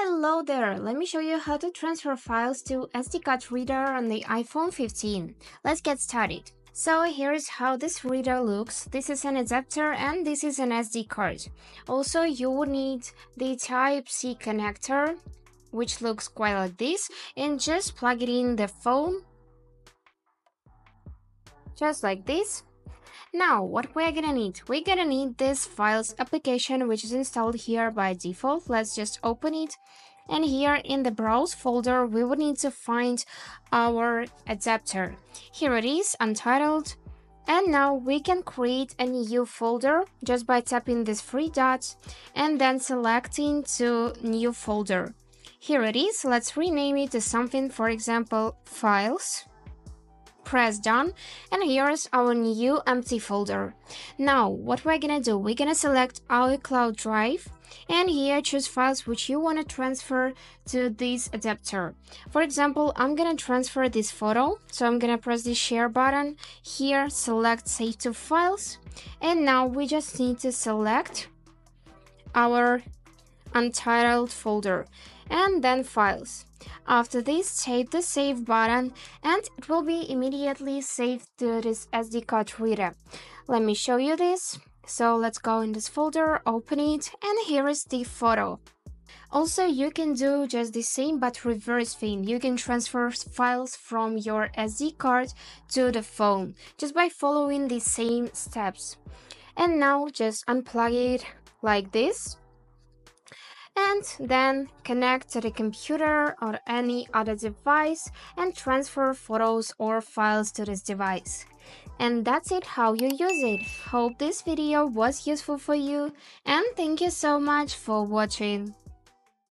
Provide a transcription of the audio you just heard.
Hello there! Let me show you how to transfer files to SD card reader on the iPhone 15. Let's get started. So here's how this reader looks. This is an adapter and this is an SD card. Also, you will need the Type-C connector, which looks quite like this, and just plug it in the phone, just like this. Now, what we're gonna need? We're gonna need this files application, which is installed here by default. Let's just open it. And here in the browse folder, we would need to find our adapter. Here it is, untitled. And now we can create a new folder just by tapping these three dots and then selecting to new folder. Here it is. Let's rename it to something, for example, files. Press done, and here's our new empty folder. Now what we're gonna do, we're gonna select our cloud drive and here choose files which you want to transfer to this adapter. For example, I'm gonna transfer this photo, so I'm gonna press the share button here, select save to files, and now we just need to select our untitled folder and then files. After this, tap the save button and it will be immediately saved to this SD card reader. Let me show you this. So let's go in this folder, open it, and here is the photo. Also, you can do just the same but reverse thing. You can transfer files from your SD card to the phone just by following the same steps. And now just unplug it like this. And then connect to the computer or any other device and transfer photos or files to this device. And that's it, how you use it. Hope this video was useful for you and thank you so much for watching.